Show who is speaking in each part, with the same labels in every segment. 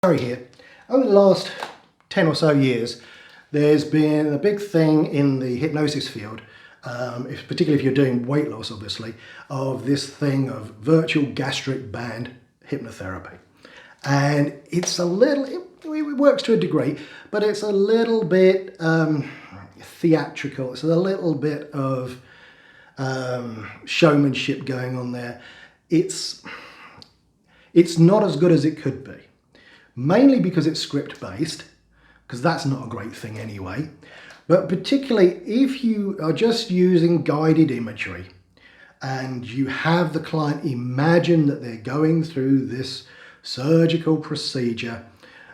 Speaker 1: Harry here. Over the last 10 or so years, there's been a big thing in the hypnosis field, particularly if you're doing weight loss, obviously, of this thing of virtual gastric band hypnotherapy. And it's a little, it works to a degree, but it's a little bit theatrical. It's a little bit of showmanship going on there. It's not as good as it could be. Mainly because it's script-based, because that's not a great thing anyway, but particularly if you are just using guided imagery and you have the client imagine that they're going through this surgical procedure,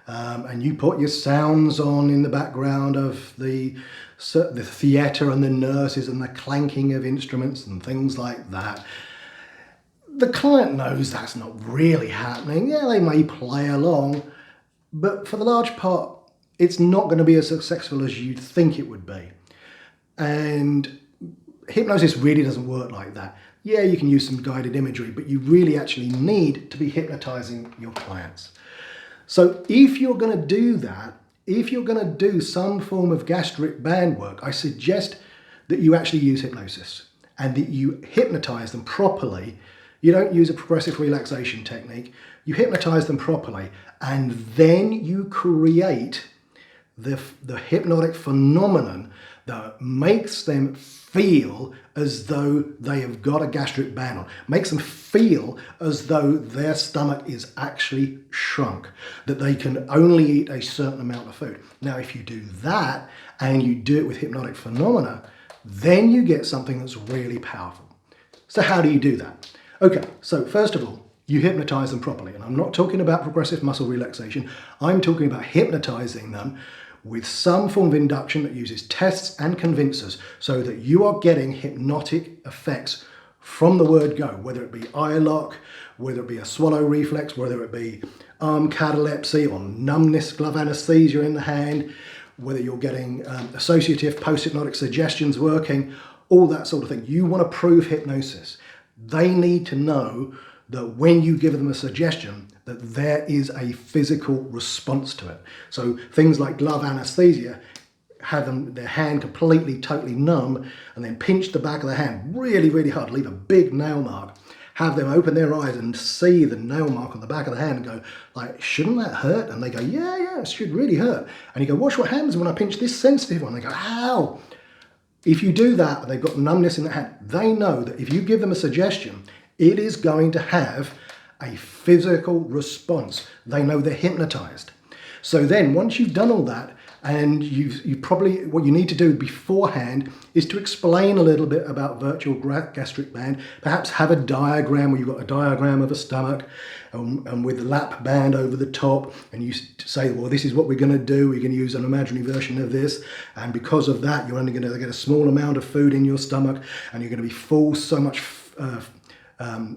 Speaker 1: and you put your sounds on in the background of the theatre and the nurses and the clanking of instruments and things like that. The client knows that's not really happening. Yeah, they may play along, but for the large part, it's not going to be as successful as you'd think it would be. And hypnosis really doesn't work like that. Yeah, you can use some guided imagery, but you really actually need to be hypnotizing your clients. So if you're going to do that, if you're going to do some form of gastric band work, I suggest that you actually use hypnosis and that you hypnotize them properly. You don't use a progressive relaxation technique. You hypnotize them properly, and then you create the hypnotic phenomenon that makes them feel as though they have got a gastric band on, makes them feel as though their stomach is actually shrunk, that they can only eat a certain amount of food. Now, if you do that and you do it with hypnotic phenomena, then you get something that's really powerful. So how do you do that? Okay, so first of all, you hypnotize them properly. And I'm not talking about progressive muscle relaxation. I'm talking about hypnotizing them with some form of induction that uses tests and convincers so that you are getting hypnotic effects from the word go, whether it be eye lock, whether it be a swallow reflex, whether it be arm catalepsy or numbness, glove anesthesia in the hand, whether you're getting associative post-hypnotic suggestions working, all that sort of thing. You want to prove hypnosis. They need to know that when you give them a suggestion, that there is a physical response to it. So things like glove anesthesia, have them their hand completely, totally numb, and then pinch the back of the hand really, really hard, leave a big nail mark. Have them open their eyes and see the nail mark on the back of the hand and go, like, shouldn't that hurt? And they go, yeah, it should really hurt. And you go, watch what happens when I pinch this sensitive one. They go, ow. If you do that, and they've got numbness in the hand, they know that if you give them a suggestion, it is going to have a physical response. They know they're hypnotized. So then once you've done all that, and you probably, what you need to do beforehand is to explain a little bit about virtual gastric band, perhaps have a diagram where you've got a diagram of a stomach and with the lap band over the top, and you say, well, this is what we're going to do. We're going to use an imaginary version of this, and because of that, you're only going to get a small amount of food in your stomach, and you're going to be full so much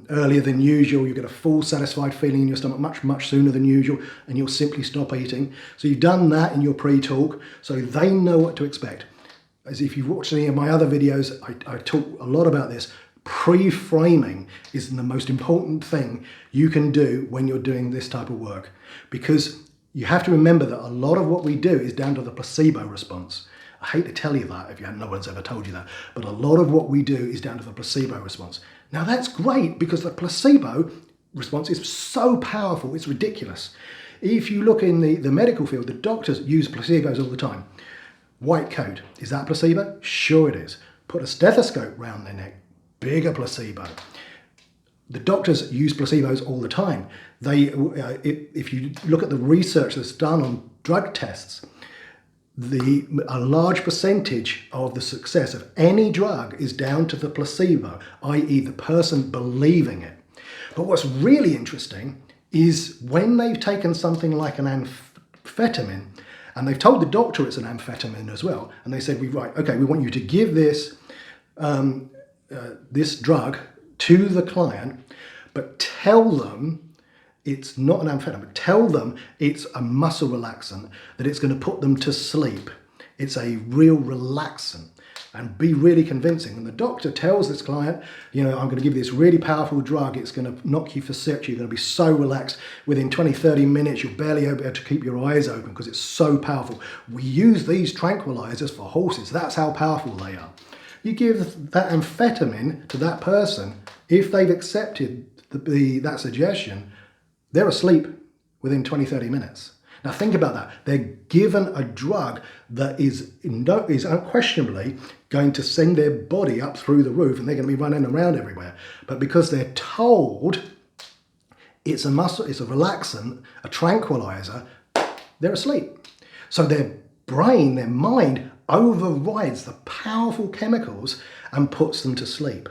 Speaker 1: earlier than usual. You get a full satisfied feeling in your stomach much sooner than usual, and you'll simply stop eating. So you've done that in your pre-talk, so they know what to expect. As if you've watched any of my other videos, I talk a lot about this. Pre-framing is the most important thing you can do when you're doing this type of work, because you have to remember that a lot of what we do is down to the placebo response. I hate to tell you that if no one's ever told you that, but a lot of what we do is down to the placebo response. Now that's great because the placebo response is so powerful, it's ridiculous. If you look in the medical field, the doctors use placebos all the time. White coat, is that placebo? Sure it is. Put a stethoscope round their neck, bigger placebo. The doctors use placebos all the time. If you look at the research that's done on drug tests, a large percentage of the success of any drug is down to the placebo, i.e. the person believing it. But what's really interesting is when they've taken something like an amphetamine, and they've told the doctor it's an amphetamine as well, and they said, right, okay, we want you to give this, this drug to the client, but tell them it's not an amphetamine. Tell them it's a muscle relaxant, that it's going to put them to sleep. It's a real relaxant. and be really convincing. And the doctor tells this client, you know, I'm going to give you this really powerful drug. It's going to knock you for six. You're going to be so relaxed. Within 20, 30 minutes, you'll barely be able to keep your eyes open because it's so powerful. We use these tranquilizers for horses. That's how powerful they are. You give that amphetamine to that person. If they've accepted that suggestion, they're asleep within 20, 30 minutes. Now think about that. They're given a drug that is unquestionably going to send their body up through the roof, and they're going to be running around everywhere. But because they're told it's a relaxant, a tranquilizer, they're asleep. So their brain, their mind overrides the powerful chemicals and puts them to sleep.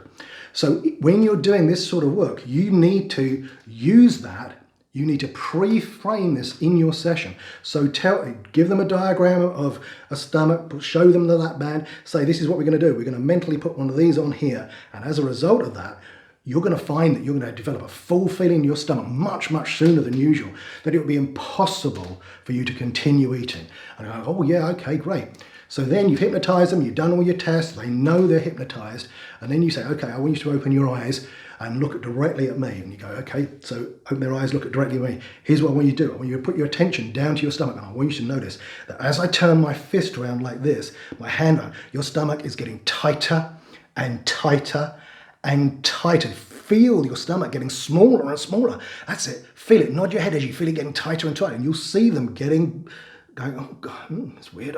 Speaker 1: So when you're doing this sort of work, you need to use that. You need to pre-frame this in your session. So give them a diagram of a stomach, show them the lap band, say this is what we're going to do. We're going to mentally put one of these on here. And as a result of that, you're going to find that you're going to develop a full feeling in your stomach much, much sooner than usual, that it will be impossible for you to continue eating. And I go, oh yeah, okay, great. So then you've hypnotized them, you've done all your tests, they know they're hypnotized, and then you say, okay, I want you to open your eyes and look directly at me. And you go, okay, so open their eyes, look directly at me. Here's what I want you to do. I want you to put your attention down to your stomach, and I want you to notice that as I turn my fist around like this, my hand around, your stomach is getting tighter and tighter and tighter. Feel your stomach getting smaller and smaller. That's it. Feel it. Nod your head as you feel it getting tighter and tighter, and you'll see them going, oh God, it's weird.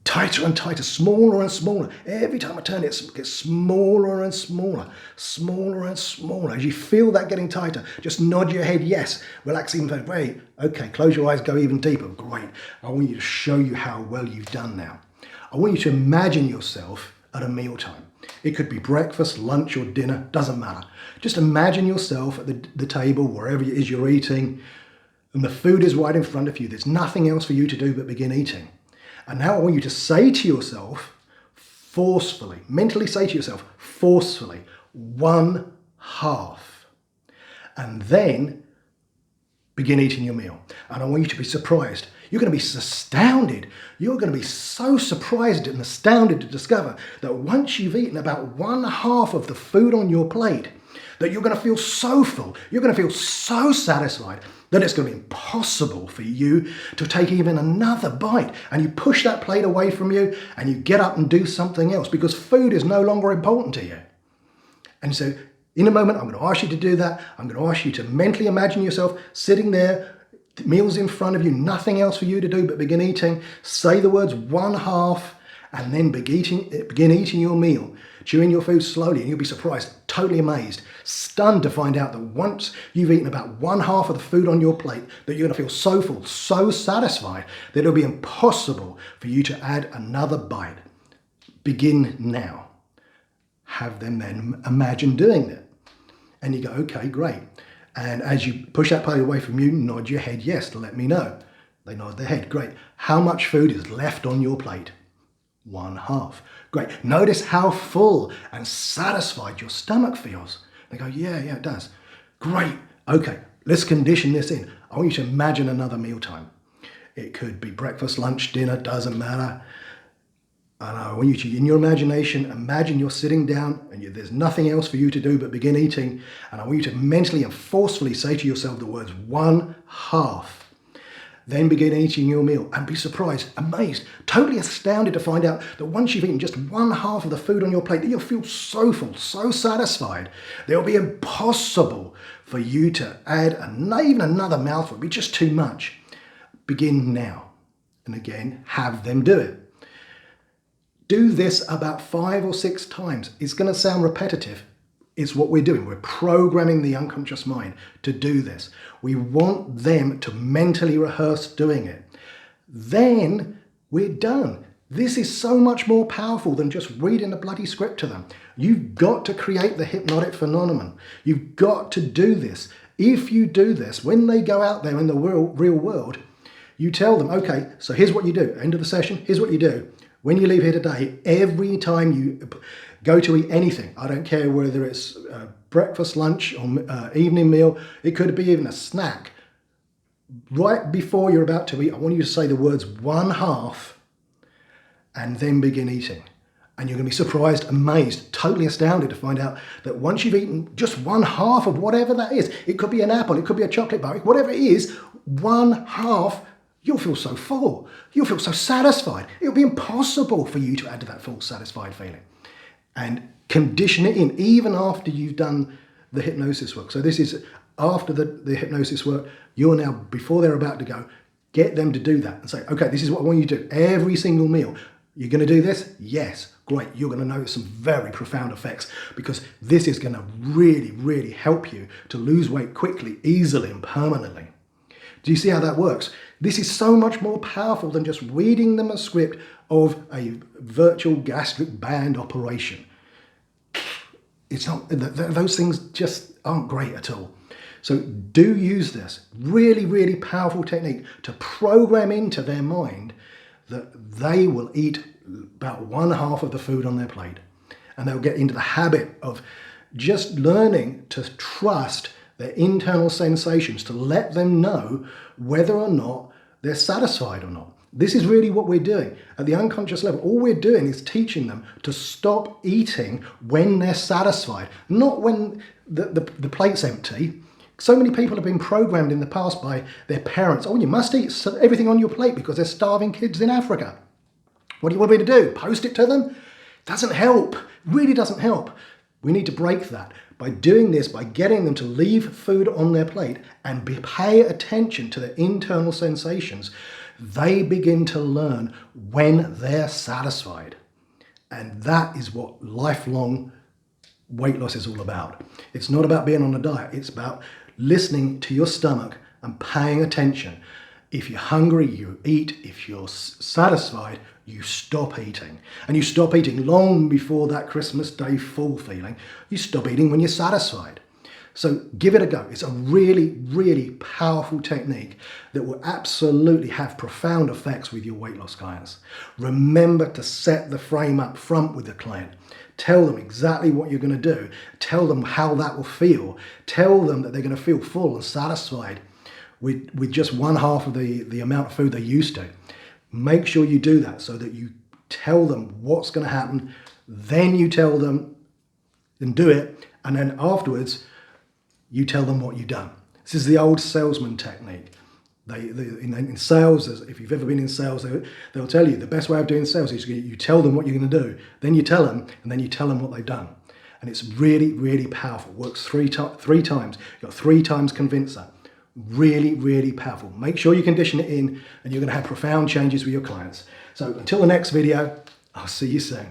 Speaker 1: Tighter and tighter, smaller and smaller. Every time I turn it gets smaller and smaller, smaller and smaller. As you feel that getting tighter, just nod your head, yes. Relax even further. Great. Okay, close your eyes, go even deeper. Great. I want you to show you how well you've done now. I want you to imagine yourself at a mealtime. It could be breakfast, lunch, or dinner, doesn't matter. Just imagine yourself at the table, wherever it is you're eating, and the food is right in front of you. There's nothing else for you to do but begin eating. And now I want you to say to yourself, forcefully, mentally say to yourself, forcefully, 1/2. And then begin eating your meal. And I want you to be surprised. You're going to be astounded. You're going to be so surprised and astounded to discover that once you've eaten about 1/2 of the food on your plate, that you're going to feel so full, you're going to feel so satisfied that it's going to be impossible for you to take even another bite. And you push that plate away from you and you get up and do something else because food is no longer important to you. And so in a moment, I'm going to ask you to do that. I'm going to ask you to mentally imagine yourself sitting there, meals in front of you, nothing else for you to do but begin eating. Say the words 1/2 and then begin eating your meal. Chewing your food slowly, and you'll be surprised, totally amazed, stunned to find out that once you've eaten about 1/2 of the food on your plate, that you're going to feel so full, so satisfied, that it'll be impossible for you to add another bite. Begin now. Have them then imagine doing it. And you go, okay, great. And as you push that plate away from you, nod your head yes to let me know. They nod their head, great. How much food is left on your plate? 1/2. Great. Notice how full and satisfied your stomach feels. They go, yeah, it does. Great. Okay, let's condition this in. I want you to imagine another mealtime. It could be breakfast, lunch, dinner, doesn't matter. And I want you to, in your imagination, imagine you're sitting down and there's nothing else for you to do but begin eating. And I want you to mentally and forcefully say to yourself the words 1/2. Then begin eating your meal and be surprised, amazed, totally astounded to find out that once you've eaten just 1/2 of the food on your plate, that you'll feel so full, so satisfied, that it'll be impossible for you to add even another mouthful. It'll be just too much. Begin now. And again, have them do it. Do this about 5 or 6 times. It's going to sound repetitive. It's what we're doing. We're programming the unconscious mind to do this. We want them to mentally rehearse doing it. Then we're done. This is so much more powerful than just reading a bloody script to them. You've got to create the hypnotic phenomenon. You've got to do this. If you do this, when they go out there in the real world, you tell them, okay, so here's what you do. End of the session, here's what you do. When you leave here today, every time you go to eat anything, I don't care whether it's breakfast, lunch, or evening meal, it could be even a snack. Right before you're about to eat, I want you to say the words 1/2 and then begin eating. And you're going to be surprised, amazed, totally astounded to find out that once you've eaten just one half of whatever that is, it could be an apple, it could be a chocolate bar, whatever it is, one half, you'll feel so full. You'll feel so satisfied. It'll be impossible for you to add to that full, satisfied feeling. And condition it in, even after you've done the hypnosis work. So this is after the hypnosis work, you're now, before they're about to go, get them to do that and say, okay, this is what I want you to do. Every single meal, you're going to do this? Yes. Great. You're going to notice some very profound effects because this is going to really, really help you to lose weight quickly, easily, and permanently. Do you see how that works? This is so much more powerful than just reading them a script of a virtual gastric band operation. It's not, those things just aren't great at all. So do use this really, really powerful technique to program into their mind that they will eat about one half of the food on their plate. And they'll get into the habit of just learning to trust their internal sensations, to let them know whether or not they're satisfied or not. This is really what we're doing. At the unconscious level, all we're doing is teaching them to stop eating when they're satisfied, not when the plate's empty. So many people have been programmed in the past by their parents. Oh, you must eat everything on your plate because there's starving kids in Africa. What do you want me to do? Post it to them? Doesn't help. Really doesn't help. We need to break that. By doing this, by getting them to leave food on their plate and pay attention to their internal sensations, they begin to learn when they're satisfied. And that is what lifelong weight loss is all about. It's not about being on a diet. It's about listening to your stomach and paying attention. If you're hungry, you eat. If you're satisfied, you stop eating. And you stop eating long before that Christmas Day full feeling. You stop eating when you're satisfied. So give it a go. It's a really, really powerful technique that will absolutely have profound effects with your weight loss clients. Remember to set the frame up front with the client. Tell them exactly what you're going to do. Tell them how that will feel. Tell them that they're going to feel full and satisfied with just one half of the amount of food they used to. Make sure you do that so that you tell them what's going to happen. Then you tell them and do it. And then afterwards, you tell them what you've done. This is the old salesman technique. In sales, if you've ever been in sales, they'll tell you the best way of doing sales is you tell them what you're going to do, then you tell them, and then you tell them what they've done. And it's really, really powerful. Works three times. You've got 3 times convincer. Really, really powerful. Make sure you condition it in, and you're going to have profound changes with your clients. So until the next video, I'll see you soon.